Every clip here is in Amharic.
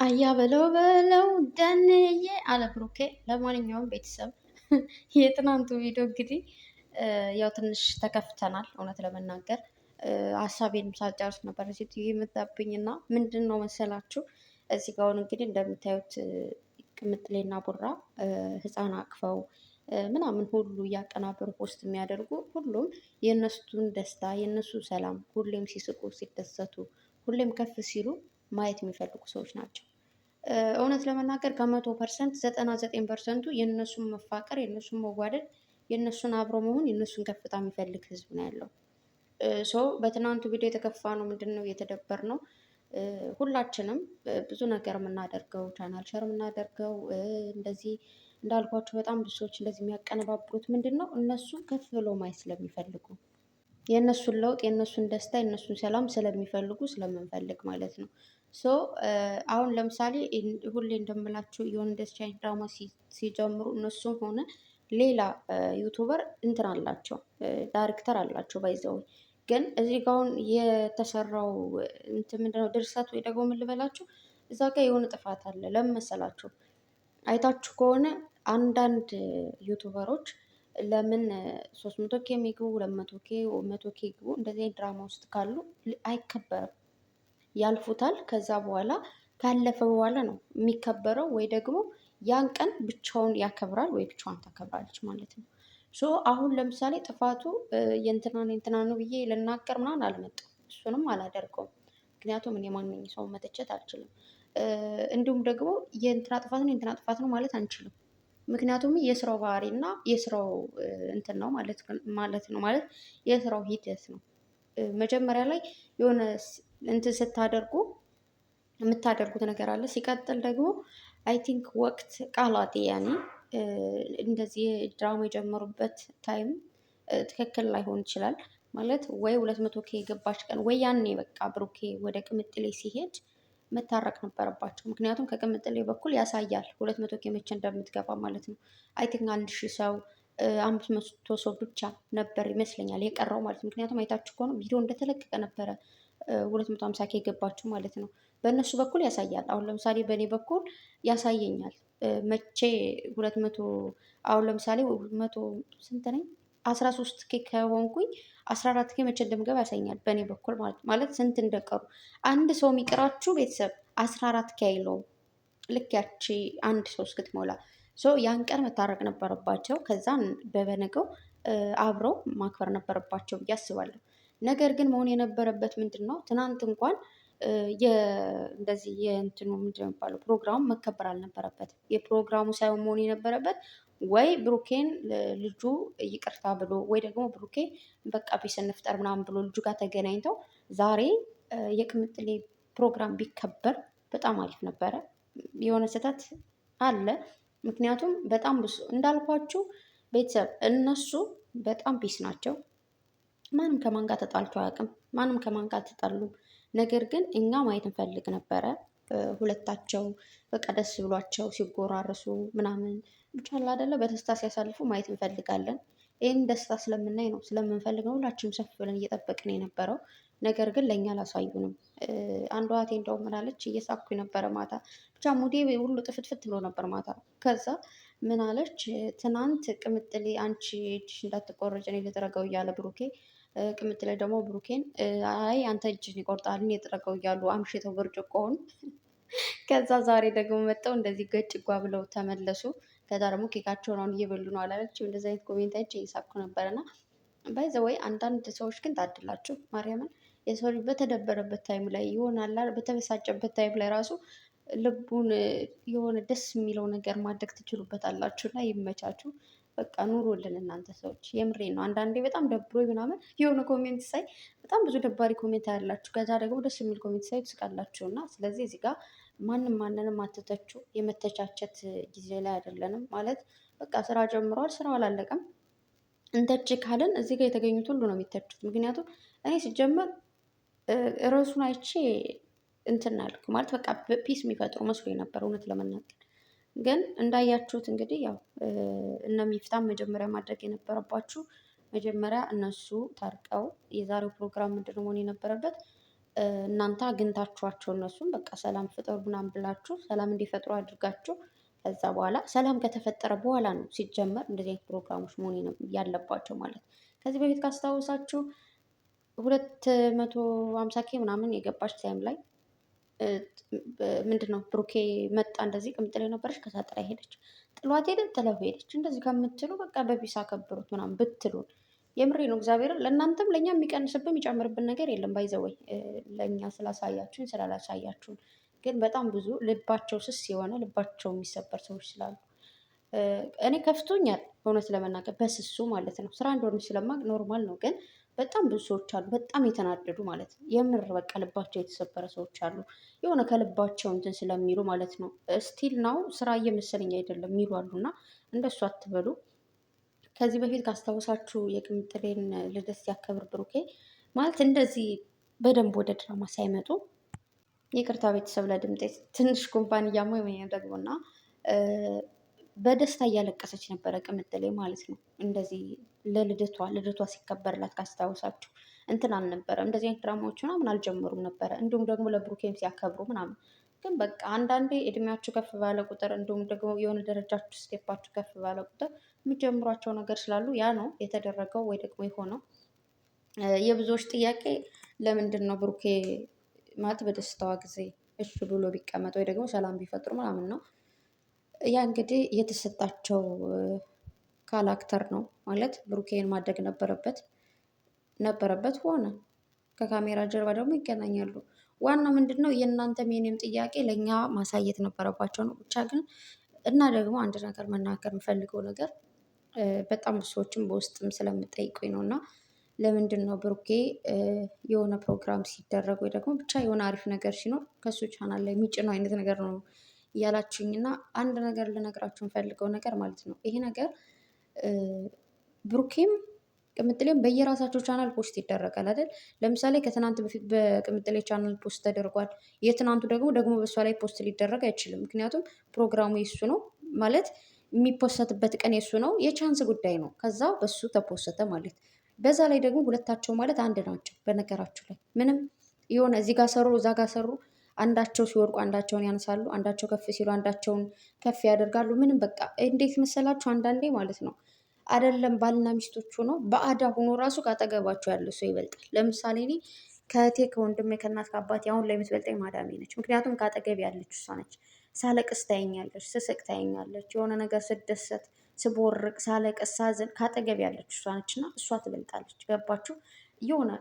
አያ በለው በለው ደንዬ አለ ብሩኬ። ለማንኛውም ቤተሰብ የትናንቱ ቪዲዮ እንግዲህ ያው ትንሽ ተከፍተናል። እውነት ለመናገር ሀሳቤንም ሳልጨርስ ነበር ሴትዮ የመጣብኝ እና ምንድን ነው መሰላችሁ እዚህ ጋር አሁን እንግዲህ እንደምታዩት ቅምጥሌና ቡራ ህፃን አቅፈው ምናምን ሁሉ እያቀናበሩ ፖስት የሚያደርጉ ሁሉም የእነሱን ደስታ የእነሱ ሰላም ሁሌም ሲስቁ ሲደሰቱ ሁሌም ከፍ ሲሉ ማየት የሚፈልጉ ሰዎች ናቸው። እውነት ለመናገር ከ100% 99%ቱ የእነሱን መፋቀር የእነሱን መዋደድ የእነሱን አብሮ መሆን የእነሱን ከፍታ የሚፈልግ ህዝብ ነው ያለው። ሰው በትናንቱ ቪዲዮ የተከፋ ነው ምንድን ነው የተደበር ነው። ሁላችንም ብዙ ነገር የምናደርገው ቻናል ሸር የምናደርገው እንደዚህ እንዳልኳቸው በጣም ብዙ ሰዎች እንደዚህ የሚያቀነባብሩት ምንድን ነው እነሱ ከፍ ብሎ ማየት ስለሚፈልጉ የእነሱን ለውጥ የእነሱን ደስታ የእነሱን ሰላም ስለሚፈልጉ ስለምንፈልግ ማለት ነው። ሶ አሁን ለምሳሌ ሁሌ እንደምላችሁ የሆነ እንደዚህ አይነት ድራማ ሲጀምሩ እነሱም ሆነ ሌላ ዩቱበር እንትን አላቸው ዳይሬክተር አላቸው ባይዘው ግን እዚህ ጋ አሁን የተሰራው እንትን ምንድነው ድርሰት ወይ ደግሞ ምን ልበላችሁ እዛ ጋር የሆነ ጥፋት አለ። ለምን መሰላችሁ? አይታችሁ ከሆነ አንዳንድ ዩቱበሮች ለምን 300 ኬ የሚግቡ 200 ኬ 100 ኬ ይግቡ እንደዚህ ድራማ ውስጥ ካሉ አይከበርም፣ ያልፉታል። ከዛ በኋላ ካለፈ በኋላ ነው የሚከበረው፣ ወይ ደግሞ ያን ቀን ብቻውን ያከብራል ወይ ብቻዋን ታከብራለች ማለት ነው። ሶ አሁን ለምሳሌ ጥፋቱ የእንትና ነው ብዬ ልናገር ምናምን አልመጣም፣ እሱንም አላደርገውም። ምክንያቱም እኔ ማንኛውም ሰው መተቸት አልችልም። እንዲሁም ደግሞ የእንትና ጥፋት ነው የእንትና ጥፋት ነው ማለት አንችልም። ምክንያቱም የስራው ባህሪ እና የስራው እንትን ነው ማለት ነው ማለት የስራው ሂደት ነው። መጀመሪያ ላይ የሆነ እንትን ስታደርጉ የምታደርጉት ነገር አለ። ሲቀጥል ደግሞ አይ ቲንክ ወቅት ቃላቴ ያኔ እንደዚህ ድራማ የጀመሩበት ታይም ትክክል ላይሆን ይችላል። ማለት ወይ 200 ኬ የገባች ቀን ወይ ያኔ በቃ ብሩኬ ወደ ቅምጥሌ ሲሄድ መታረቅ ነበረባቸው። ምክንያቱም ከቅምጥሌ በኩል ያሳያል 200 ኬ መቼ እንደምትገባ ማለት ነው። አይ ቲንክ 1000 ሰው 500 ሰው ብቻ ነበር ይመስለኛል የቀረው ማለት ነው። ምክንያቱም አይታችሁ ከሆነ ቪዲዮ እንደተለቀቀ ነበረ 250 ኬ የገባችሁ ማለት ነው። በእነሱ በኩል ያሳያል። አሁን ለምሳሌ በእኔ በኩል ያሳየኛል መቼ 200 አሁን ለምሳሌ 200 ስንት ነኝ 13 ኬ ከሆንኩኝ 14 ኬ መቼ እንደምገባ ያሳኛል በእኔ በኩል ማለት ስንት እንደቀሩ። አንድ ሰው የሚቀራችሁ ቤተሰብ 14 ኬ አይለውም። ልክ ያቺ አንድ ሰው እስክትሞላ ያን ቀን መታረቅ ነበረባቸው። ከዛ በበነገው አብረው ማክበር ነበረባቸው ብዬ አስባለሁ። ነገር ግን መሆን የነበረበት ምንድን ነው ትናንት እንኳን እንደዚህ የእንትኑ ምንድን ነው የሚባለው ፕሮግራሙ መከበር አልነበረበትም። የፕሮግራሙ ሳይሆን መሆን የነበረበት ወይ ብሩኬን ልጁ ይቅርታ ብሎ ወይ ደግሞ ብሩኬ በቃ ፒስ እንፍጠር ምናምን ብሎ ልጁ ጋር ተገናኝተው ዛሬ የቅምጥሌ ፕሮግራም ቢከበር በጣም አሪፍ ነበረ። የሆነ ስህተት አለ። ምክንያቱም በጣም ብዙ እንዳልኳችሁ ቤተሰብ እነሱ በጣም ፒስ ናቸው። ማንም ከማን ጋር ተጣልቶ አያውቅም። ማንም ከማን ጋር አልተጣሉም። ነገር ግን እኛ ማየት እንፈልግ ነበረ ሁለታቸው በቃ ደስ ብሏቸው ሲጎራረሱ ምናምን ብቻ አይደለ በደስታ ሲያሳልፉ ማየት እንፈልጋለን። ይህን ደስታ ስለምናይ ነው ስለምንፈልግ ነው ሁላችንም ሰፍ ብለን እየጠበቅን የነበረው። ነገር ግን ለእኛ አላሳዩንም። አንዷ እህቴ እንደውም ምን አለች፣ እየሳኩ የነበረ ማታ ብቻ ሙዴ ሁሉ ጥፍትፍት ብሎ ነበር ማታ። ከዛ ምን አለች፣ ትናንት ቅምጥሌ አንቺ እጅሽ እንዳትቆረጭ እኔ ልጥረገው እያለ ብሩኬ ቅምጥሌ ደግሞ ብሩኬን አይ አንተ እጅን ይቆርጣል እኔ ልጥረገው እያሉ አምሽተው ብርጭቆውን ከዛ ዛሬ ደግሞ መጠው እንደዚህ ገጭጓ ብለው ተመለሱ። ከዛ ደግሞ ኬካቸውን አሁን እየበሉ ነው አላለችም። እንደዚህ አይነት ኮሜንታች እየሳኩ ነበርና ባይዘ ወይ አንዳንድ ሰዎች ግን ታድላችሁ ማርያምን። የሰው ልጅ በተደበረበት ታይም ላይ ይሆናል በተበሳጨበት ታይም ላይ ራሱ ልቡን የሆነ ደስ የሚለው ነገር ማድረግ ትችሉበታላችሁ እና ይመቻችሁ። በቃ ኑሮልን እናንተ ሰዎች የምሬ ነው። አንዳንዴ በጣም ደብሮ ምናምን የሆነ ኮሜንት ሳይ በጣም ብዙ ደባሪ ኮሜንት ያላችሁ፣ ከዛ ደግሞ ደስ የሚል ኮሜንት ሳይ ትስቃላችሁ። እና ስለዚህ እዚህ ጋር ማንንም አትተቹ። የመተቻቸት ጊዜ ላይ አይደለንም ማለት በቃ ስራ ጀምሯል፣ ስራው አላለቀም። እንተች ካልን እዚህ ጋር የተገኙት ሁሉ ነው የሚተቹት። ምክንያቱም እኔ ሲጀመር ርዕሱን አይቼ እንትን አልኩ ማለት በቃ ፒስ የሚፈጥሩ መስሎ ነበር እውነት ለመናገር። ግን እንዳያችሁት እንግዲህ ያው እነ ሚፍታም መጀመሪያ ማድረግ የነበረባችሁ መጀመሪያ እነሱ ታርቀው የዛሬው ፕሮግራም ምንድን ነው መሆን የነበረበት እናንተ አግኝታችኋቸው እነሱም በቃ ሰላም ፍጠሩ ምናምን ብላችሁ ሰላም እንዲፈጥሩ አድርጋችሁ ከዛ በኋላ ሰላም ከተፈጠረ በኋላ ነው ሲጀመር እንደዚህ አይነት ፕሮግራሞች መሆን ያለባቸው ማለት ነው። ከዚህ በፊት ካስታወሳችሁ 250K ምናምን የገባች ታይም ላይ ምንድን ነው ብሩኬ መጣ እንደዚህ ቅምጥል የነበረች ከዛ ጥላ ሄደች፣ ጥሏት ሄደ፣ ጥለው ሄደች። እንደዚህ ከምትሉ በቃ በቢስ አከብሩት ምናምን ብትሉን የምሬ ነው እግዚአብሔርን። ለእናንተም ለእኛ የሚቀንስብን የሚጨምርብን ነገር የለም። ባይዘወይ ለእኛ ስላሳያችሁን ስላላሳያችሁን ግን በጣም ብዙ ልባቸው ስስ የሆነ ልባቸው የሚሰበር ሰዎች ስላሉ እኔ ከፍቶኛል እውነት ለመናገር በስሱ ማለት ነው። ስራ እንደሆነ ስለማቅ ኖርማል ነው። ግን በጣም ብዙ ሰዎች አሉ በጣም የተናደዱ ማለት ነው። የምር በቃ ልባቸው የተሰበረ ሰዎች አሉ። የሆነ ከልባቸው እንትን ስለሚሉ ማለት ነው። ስቲል ናው ስራ እየመሰለኝ አይደለም የሚሉ አሉ እና እንደሱ አትበሉ። ከዚህ በፊት ካስታወሳችሁ የቅምጥሌን ልደት ሲያከብር ብሩኬ ማለት እንደዚህ በደንብ ወደ ድራማ ሳይመጡ ይቅርታ ቤተሰብ ለድምጤ ትንሽ ኩባንያ ወይም ደግሞ እና በደስታ እያለቀሰች ነበረ ቅምጥሌ ማለት ነው። እንደዚህ ልደቷ ሲከበርላት ካስታወሳችሁ እንትን አልነበረም። እንደዚህ አይነት ድራማዎች ምናምን አልጀመሩም ነበረ። እንዲሁም ደግሞ ለብሩኬም ሲያከብሩ ምናምን ግን በቃ አንዳንዴ እድሜያችሁ ከፍ ባለ ቁጥር እንዲሁም ደግሞ የሆነ ደረጃችሁ ስቴፓችሁ ከፍ ባለ ቁጥር የሚጀምሯቸው ነገር ስላሉ ያ ነው የተደረገው ወይ ደግሞ የሆነው። የብዙዎች ጥያቄ ለምንድን ነው ብሩኬ ማለት በደስታዋ ጊዜ እሺ ብሎ ቢቀመጥ ወይ ደግሞ ሰላም ቢፈጥሩ ምናምን ነው። ያ እንግዲህ የተሰጣቸው ካራክተር ነው ማለት ብሩኬን ማድረግ ነበረበት ሆነ። ከካሜራ ጀርባ ደግሞ ይገናኛሉ። ዋናው ምንድን ነው የእናንተም የኔም ጥያቄ ለእኛ ማሳየት ነበረባቸው ነው ብቻ ግን። እና ደግሞ አንድ ነገር መናገር የምፈልገው ነገር በጣም ብዙ ሰዎችም በውስጥም ስለምጠይቁኝ ነው። እና ለምንድን ነው ብሩኬ የሆነ ፕሮግራም ሲደረግ ወይ ደግሞ ብቻ የሆነ አሪፍ ነገር ሲኖር ከሱ ቻናል ላይ የሚጭነው አይነት ነገር ነው እያላችሁኝ። እና አንድ ነገር ልነግራችሁ የምፈልገው ነገር ማለት ነው ይሄ ነገር ብሩኬም ቅምጥሌም በየራሳቸው ቻናል ፖስት ይደረጋል አይደል? ለምሳሌ ከትናንት በፊት በቅምጥሌ ቻናል ፖስት ተደርጓል። የትናንቱ ደግሞ በእሷ ላይ ፖስት ሊደረግ አይችልም። ምክንያቱም ፕሮግራሙ የሱ ነው ማለት የሚፖሰትበት ቀን የሱ ነው። የቻንስ ጉዳይ ነው። ከዛ በሱ ተፖሰተ ማለት በዛ ላይ ደግሞ ሁለታቸው ማለት አንድ ናቸው። በነገራችሁ ላይ ምንም የሆነ እዚህ ጋር ሰሩ እዛ ጋር ሰሩ፣ አንዳቸው ሲወድቁ አንዳቸውን ያነሳሉ፣ አንዳቸው ከፍ ሲሉ አንዳቸውን ከፍ ያደርጋሉ። ምንም በቃ እንዴት መሰላችሁ አንዳንዴ ማለት ነው አይደለም ባልና ሚስቶቹ ነው በአዳ ሆኖ ራሱ ካጠገባቸው ያለ ሰው ይበልጣል። ለምሳሌ እኔ ከእህቴ ከወንድሜ ከእናት ከአባቴ አሁን ላይ የምትበልጠኝ ማዳሜ ነች። ምክንያቱም ከአጠገብ ያለች እሷ ነች። ሳለቅስ ታየኛለች፣ ስስቅ ታየኛለች፣ የሆነ ነገር ስደሰት፣ ስቦርቅ፣ ሳለቅስ፣ ሳዝን ከአጠገብ ያለች እሷ ነች እና እሷ ትበልጣለች። ገባችሁ? የሆነ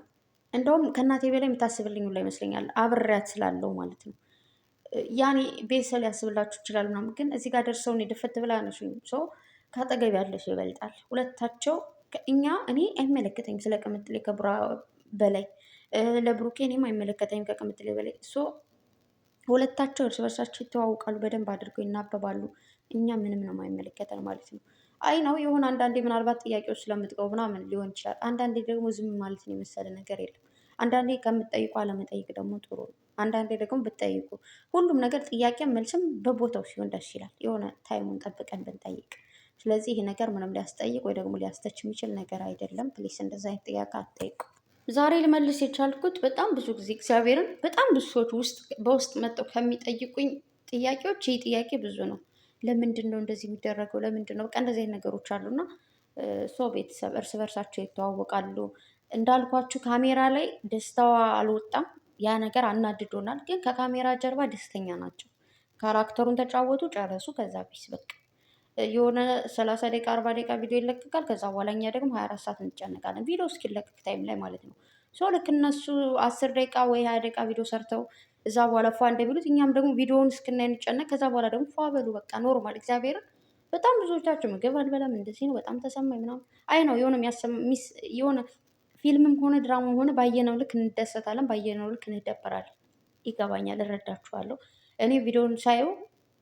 እንደውም ከእናቴ በላይ የምታስብልኝ ሁላ ይመስለኛል አብሬያት ስላለው ማለት ነው። ያኔ ቤተሰብ ሊያስብላችሁ ይችላል ምናምን፣ ግን እዚህ ጋር ደርሰውን የደፈት ብላ ነሱኝ ሰው ከአጠገብ ያለ ሰው ይበልጣል። ሁለታቸው እኔ አይመለከተኝም ስለ ቅምጥሌ ከቡራ በላይ ለብሩኬ እኔም አይመለከተኝም ከቅምጥሌ በላይ ሁለታቸው እርስ በርሳቸው ይተዋውቃሉ፣ በደንብ አድርገው ይናበባሉ። እኛ ምንም ነው የማይመለከተን ማለት ነው። አይ ነው የሆነ አንዳንዴ ምናልባት ጥያቄዎች ስለምጥቀው ምናምን ሊሆን ይችላል። አንዳንዴ ደግሞ ዝም ማለት ነው የመሰለ ነገር የለም። አንዳንዴ ከምትጠይቁ አለመጠይቅ ደግሞ ጥሩ ነው። አንዳንዴ ደግሞ ብትጠይቁ ሁሉም ነገር ጥያቄ መልስም በቦታው ሲሆን ደስ ይላል። የሆነ ታይሙን ጠብቀን ብንጠይቅ። ስለዚህ ይሄ ነገር ምንም ሊያስጠይቅ ወይ ደግሞ ሊያስተች የሚችል ነገር አይደለም። ፕሊስ እንደዛ አይነት ጥያቄ አትጠይቁ። ዛሬ ልመልስ የቻልኩት በጣም ብዙ ጊዜ እግዚአብሔርን በጣም ብዙ ሰዎች በውስጥ መጥተው ከሚጠይቁኝ ጥያቄዎች ይህ ጥያቄ ብዙ ነው። ለምንድን ነው እንደዚህ የሚደረገው? ለምንድን ነው በቃ እንደዚህ አይነት ነገሮች አሉና ሰው ቤተሰብ እርስ በርሳቸው ይተዋወቃሉ። እንዳልኳችሁ ካሜራ ላይ ደስታዋ አልወጣም። ያ ነገር አናድዶናል። ግን ከካሜራ ጀርባ ደስተኛ ናቸው። ካራክተሩን ተጫወቱ፣ ጨረሱ። ከዛ ቢስ በቃ የሆነ 30 ደቂቃ 40 ደቂቃ ቪዲዮ ይለቀቃል። ከዛ በኋላ እኛ ደግሞ 24 ሰዓት እንጨነቃለን ቪዲዮ እስኪለቀቅ ታይም ላይ ማለት ነው። ሰው ልክ እነሱ 10 ደቂቃ ወይ 20 ደቂቃ ቪዲዮ ሰርተው እዛ በኋላ ፏ እንደሚሉት እኛም ደግሞ ቪዲዮውን እስክናይ እንጨነቅ። ከዛ በኋላ ደግሞ ፏ በሉ በቃ ኖርማል። እግዚአብሔርን በጣም ብዙዎቻችሁ ምግብ አልበላም እንደዚህ ነው በጣም ተሰማኝ ምናምን። አይ ነው የሆነ ፊልምም ሆነ ድራማም ሆነ ባየነው ልክ እንደሰታለን፣ ባየነው ልክ እንደበራለን። ይገባኛል፣ እረዳችኋለሁ። እኔ ቪዲዮውን ሳየው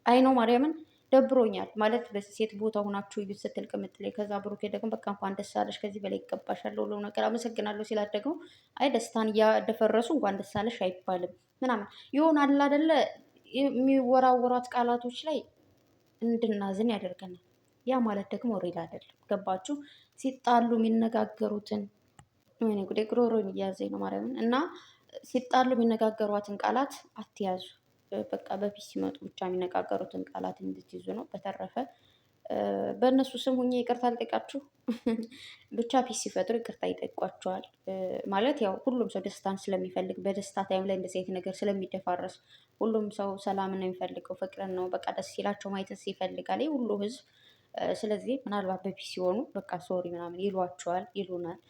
አይ ነው ማርያምን ደብሮኛል ማለት በሴት ቦታ ሆናችሁ እዩት ስትል ቅምጥሌ። ከዛ ብሩኬ ደግሞ በቃ እንኳን ደስ አለሽ ከዚህ በላይ ይገባሻል ሁሉ ነገር አመሰግናለሁ ሲላት ደግሞ አይ ደስታን እያደፈረሱ እንኳን ደስ አለሽ አይባልም ምናምን ይሆናል አይደለ? የሚወራወሯት ቃላቶች ላይ እንድናዝን ያደርገናል። ያ ማለት ደግሞ ሪል አይደለም። ገባችሁ? ሲጣሉ የሚነጋገሩትን ወይኔ ጉዴ ጉሮሮን እያዘኝ ነው ማርያምን። እና ሲጣሉ የሚነጋገሯትን ቃላት አትያዙ። በቃ በፊት ሲመጡ ብቻ የሚነጋገሩትን ቃላት እንድትይዙ ነው። በተረፈ በእነሱ ስም ሁኜ ይቅርታ አልጠይቃችሁ። ብቻ ፒስ ሲፈጥሩ ይቅርታ ይጠይቋቸዋል። ማለት ያው ሁሉም ሰው ደስታን ስለሚፈልግ በደስታ ታይም ላይ እንደዚህ አይነት ነገር ስለሚደፋረስ ሁሉም ሰው ሰላምን ነው የሚፈልገው፣ ፍቅርን ነው። በቃ ደስ ሲላቸው ማየትስ ይፈልጋል ይህ ሁሉ ህዝብ። ስለዚህ ምናልባት በፒስ ሲሆኑ በቃ ሶሪ ምናምን ይሏቸዋል፣ ይሉናል።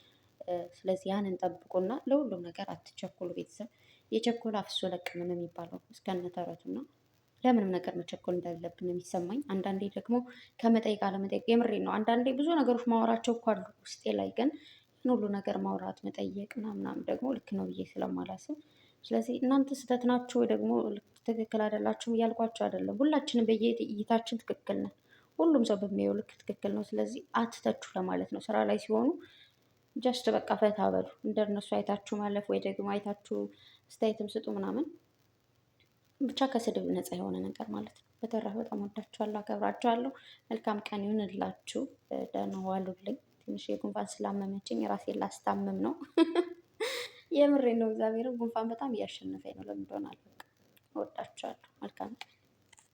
ስለዚህ ያንን ጠብቁና ለሁሉም ነገር አትቸኩሉ። ቤተሰብ የቸኮለ አፍሶ ለቅም ነው የሚባለው እስከነ ተረቱና ለምንም ነገር መቸኮል እንደሌለብን ነው የሚሰማኝ። አንዳንዴ ደግሞ ከመጠየቅ አለመጠየቅ የምሬን ነው። አንዳንዴ ብዙ ነገሮች ማወራቸው እኮ አሉ ውስጤ ላይ ግን ሁሉ ነገር ማውራት መጠየቅ ምናምን ደግሞ ልክ ነው ብዬ ስለማላስብ፣ ስለዚህ እናንተ ስህተት ናችሁ ወይ ደግሞ ትክክል አይደላችሁም እያልኳቸው አይደለም። ሁላችንም በየእይታችን ትክክል ነን። ሁሉም ሰው በሚያየው ልክ ትክክል ነው። ስለዚህ አትተቹ ለማለት ነው። ስራ ላይ ሲሆኑ ጀስት በቃ ፈታ በሉ። እንደነሱ አይታችሁ ማለፍ ወይ ደግሞ አይታችሁ አስተያየትም ስጡ ምናምን ብቻ ከስድብ ነፃ የሆነ ነገር ማለት ነው። በተረፈ በጣም ወዳችኋለሁ፣ አከብራችኋለሁ። መልካም ቀን ይሁንላችሁ። ደህና ዋሉልኝ። ትንሽ የጉንፋን ስላመመችኝ ራሴን ላስታምም ነው። የምሬን ነው። እግዚአብሔርን ጉንፋን በጣም እያሸነፈኝ ነው። ለምን እንደሆነ አላውቅም። እወዳችኋለሁ። መልካም ቀን